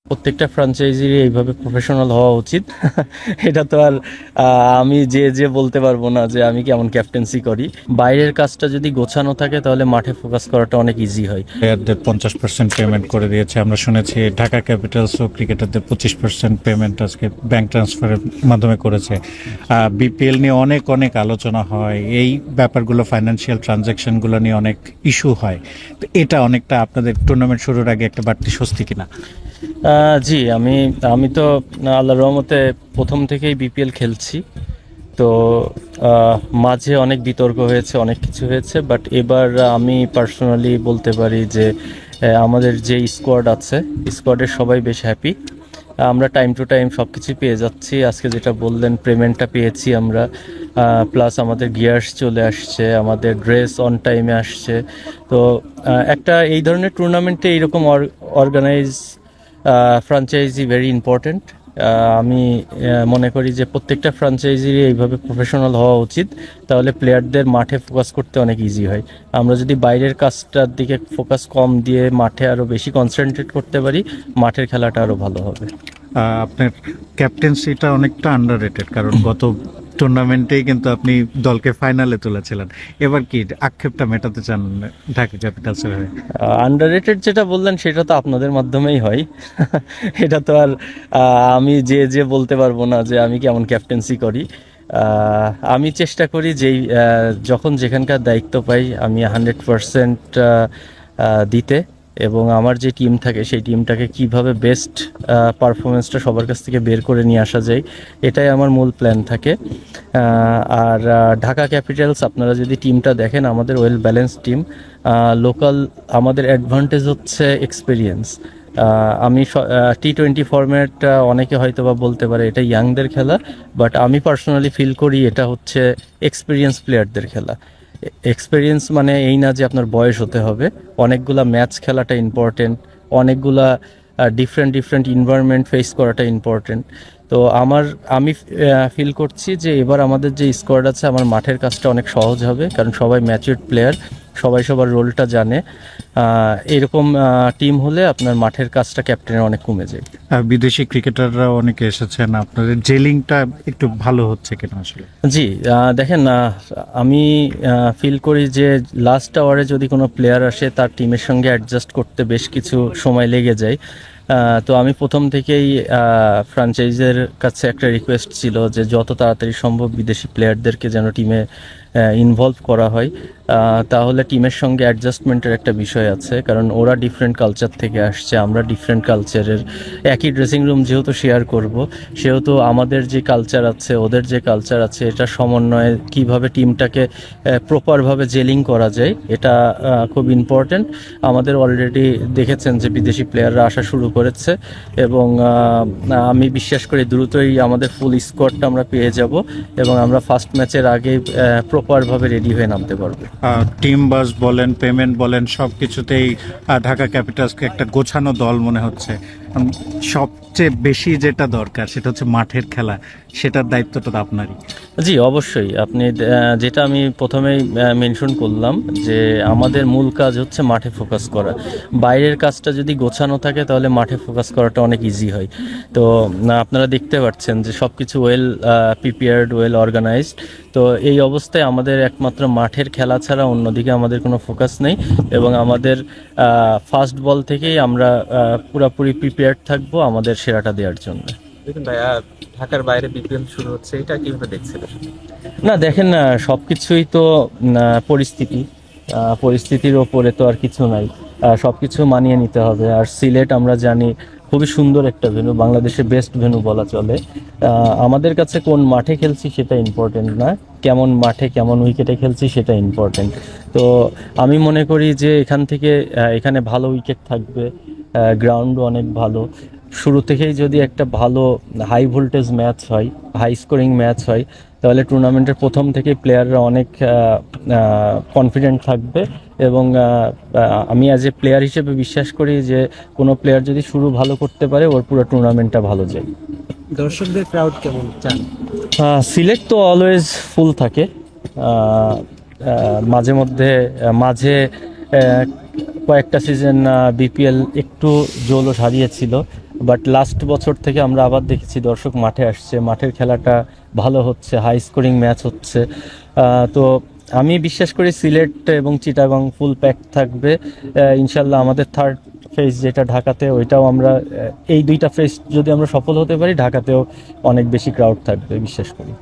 প্রত্যেকটা ফ্র্যাঞ্চাইজিরই এইভাবে প্রফেশনাল হওয়া উচিত। এটা তো আর আমি যে বলতে পারবো না যে আমি কেমন ক্যাপ্টেন্সি করি। বাইরের কাজটা যদি গোছানো থাকে তাহলে মাঠে ফোকাস করাটা অনেক ইজি হয়। প্লেয়ারদের 50% পেমেন্ট করে দিয়েছে, আমরা শুনেছি ঢাকা ক্যাপিটালস ও ক্রিকেটারদের 25% পেমেন্ট আজকে ব্যাংক ট্রান্সফারের মাধ্যমে করেছে। বিপিএল নিয়ে অনেক অনেক আলোচনা হয়, এই ব্যাপারগুলো ফাইন্যান্সিয়াল ট্রানজ্যাকশনগুলো নিয়ে অনেক ইস্যু হয়। তো এটা অনেকটা আপনাদের টুর্নামেন্ট শুরুর আগে একটা বাড়তি স্বস্তি কিনা? জি, আমি আমি তো আল্লাহর রহমতে প্রথম থেকেই বিপিএল খেলছি। তো মাঝে অনেক বিতর্ক হয়েছে, অনেক কিছু হয়েছে, বাট এবার আমি পার্সোনালি বলতে পারি যে আমাদের যে স্কোয়াড আছে, স্কোয়াডের সবাই বেশ হ্যাপি। আমরা টাইম টু টাইম সব কিছুই পেয়ে যাচ্ছি। আজকে যেটা বললেন পেমেন্টটা পেয়েছি আমরা, প্লাস আমাদের গিয়ার্স চলে আসছে, আমাদের ড্রেস অন টাইমে আসছে। তো একটা এই ধরনের টুর্নামেন্টে এইরকম অর্গানাইজ ফ্র্যাঞ্চাইজি ভেরি ইম্পর্ট্যান্ট। আমি মনে করি যে প্রত্যেকটা ফ্র্যাঞ্চাইজিরই এইভাবে প্রফেশনাল হওয়া উচিত, তাহলে প্লেয়ারদের মাঠে ফোকাস করতে অনেক ইজি হয়। আমরা যদি বাইরের কাজটার দিকে ফোকাস কম দিয়ে মাঠে আরও বেশি কনসেন্ট্রেট করতে পারি, মাঠের খেলাটা আরও ভালো হবে। আপনার ক্যাপ্টেন্সিটা অনেকটা আন্ডাররেটেড, কারণ গত টুর্নামেন্টেই কিন্তু আপনি দলকে ফাইনালে তুলেছিলেন। এবার কি আক্ষেপটা মেটাতে চান ঢাকা ক্যাপিটালসের হয়ে? আন্ডাররেটেড যেটা বললেন সেটা তো আপনাদের মাধ্যমেই হয়। এটা তো আর আমি যে বলতে পারবো না যে আমি কেমন ক্যাপ্টেন্সি করি। আমি চেষ্টা করি যেই যখন যেখানকার দায়িত্ব পাই আমি 100% দিতে, এবং আমার যে টিম থাকে সেই টিমটাকে কিভাবে বেস্ট পারফরমেন্সটা সবার কাছ থেকে বের করে নিয়ে আসা যায়, এটাই আমার মূল প্ল্যান থাকে। আর ঢাকা ক্যাপিটালস আপনারা যদি টিমটা দেখেন, আমাদের ওয়েল ব্যালেন্স টিম। লোকাল আমাদের অ্যাডভান্টেজ হচ্ছে এক্সপিরিয়েন্স। আমি T20 ফরম্যাট, অনেকে হয়তো বা বলতে পারে এটা ইয়াংদের খেলা, বাট আমি পার্সোনালি ফিল করি এটা হচ্ছে এক্সপিরিয়েন্স প্লেয়ারদের খেলা। এক্সপিরিয়েন্স মানে এই না যে আপনার বয়স হতে হবে, অনেকগুলা ম্যাচ খেলাটা ইম্পর্টেন্ট, অনেকগুলা ডিফারেন্ট ডিফারেন্ট এনভায়রনমেন্ট ফেস করাটা ইম্পর্টেন্ট। তো আমি ফিল করছি যে এবার আমাদের যে স্কোয়াড আছে, আমার মাঠের কাজটা অনেক সহজ হবে, কারণ সবাই ম্যাচিউরড প্লেয়ার, সবাই সবার রোলটা জানে। এরকম টিম হলে আপনার মাঠের কাজটা ক্যাপ্টেনের অনেক কমে যায়। বিদেশি ক্রিকেটাররা অনেকে এসেছেন, আপনাদের জেলিংটা একটু ভালো হচ্ছে কিনা আসলে? জি, দেখেন, আমি ফিল করি যে লাস্ট আওয়ারে যদি কোনো প্লেয়ার আসে তার টিমের সঙ্গে অ্যাডজাস্ট করতে বেশ কিছু সময় লেগে যায়। তো আমি প্রথম থেকেই ফ্র্যাঞ্চাইজের কাছে একটা রিকোয়েস্ট ছিল যে যত তাড়াতাড়ি সম্ভব বিদেশি প্লেয়ারদেরকে যেন টিমে ইনভলভ করা হয়। তাহলে টিমের সঙ্গে অ্যাডজাস্টমেন্টের একটা বিষয় আছে, কারণ ওরা ডিফারেন্ট কালচার থেকে আসছে, আমরা ডিফারেন্ট কালচারের। একই ড্রেসিং রুম যেহেতু শেয়ার করব, সেহেতু আমাদের যে কালচার আছে ওদের যে কালচার আছে, এটা সমন্বয়ে কিভাবে টিমটাকে প্রপারভাবে জেলিং করা যায়, এটা খুব ইম্পর্ট্যান্ট। আমাদের অলরেডি দেখেছেন যে বিদেশি প্লেয়াররা আসা শুরু করেছে, এবং আমি বিশ্বাস করি দ্রুতই আমাদের ফুল স্কোয়াডটা আমরা পেয়ে যাব, এবং আমরা ফার্স্ট ম্যাচের আগেই প্রপারভাবে রেডি হয়ে নামতে পারবো। টিম বাস বলেন, পেমেন্ট বলেন, সব কিছুতেই ঢাকা ক্যাপিটালসকে একটা গোছানো দল মনে হচ্ছে। সবচেয়ে বেশি যেটা দরকার সেটা হচ্ছে মাঠের খেলা, সেটার দায়িত্বটা তো আপনারই। জি, অবশ্যই। আপনি যেটা আমি প্রথমেই মেনশন করলাম যে আমাদের মূল কাজ হচ্ছে মাঠে ফোকাস করা। বাইরের কাজটা যদি গোছানো থাকে তাহলে মাঠে ফোকাস করাটা অনেক ইজি হয়। তো আপনারা দেখতে পাচ্ছেন যে সব কিছু ওয়েল প্রিপেয়ার্ড, ওয়েল অর্গানাইজড। তো এই অবস্থায় আমাদের একমাত্র মাঠের খেলা ছাড়া অন্যদিকে আমাদের কোনো ফোকাস নেই, এবং আমাদের ফার্স্ট বল থেকেই আমরা পুরোপুরি প্রিপেয়ার্ড থাকবো আমাদের সেরাটা দেওয়ার জন্য। দেখুন ভাইয়া, ঢাকার বাইরে বিপিএল শুরু হচ্ছে, এটা কিভাবে দেখছেন? না, দেখেন, সব কিছুই তো পরিস্থিতির ওপরে তো আর কিছু নাই। সব কিছু মানিয়ে নিতে হবে। আর সিলেট আমরা জানি খুবই সুন্দর একটা ভেন্যু, বাংলাদেশের বেস্ট ভেন্যু বলা চলে। আমাদের কাছে কোন মাঠে খেলছি সেটা ইম্পর্টেন্ট না, কেমন মাঠে কেমন উইকেটে খেলছি সেটা ইম্পর্টেন্ট। তো আমি মনে করি যে এখানে ভালো উইকেট থাকবে, গ্রাউন্ডও অনেক ভালো। শুরু থেকেই যদি একটা ভালো হাই ভোল্টেজ ম্যাচ হয়, হাই স্কোরিং ম্যাচ হয়, তাহলে টুর্নামেন্টের প্রথম থেকেই প্লেয়াররা অনেক কনফিডেন্ট থাকবে। এবং আমি অ্যাজ এ প্লেয়ার হিসেবে বিশ্বাস করি যে কোনো প্লেয়ার যদি শুরু ভালো করতে পারে, ওর পুরো টুর্নামেন্টটা ভালো যায়। দর্শকদের ক্রাউড কেমন চান? সিলেট তো অলওয়েজ ফুল থাকে। মাঝে মধ্যে মাঝে কয়েকটা সিজন বিপিএল একটু জৌলস হারিয়েছিল, বাট লাস্ট বছর থেকে আমরা আবার দেখেছি দর্শক মাঠে আসছে, মাঠের খেলাটা ভালো হচ্ছে, হাই স্কোরিং ম্যাচ হচ্ছে। তো আমি বিশ্বাস করি সিলেট এবং চিটাগং ফুল প্যাক থাকবে। ইনশাল্লাহ আমাদের থার্ড ফেজ যেটা ঢাকাতে, ওইটাও আমরা এই দুইটা ফেজ যদি আমরা সফল হতে পারি, ঢাকাতেও অনেক বেশি ক্রাউড থাকবে বিশ্বাস করি।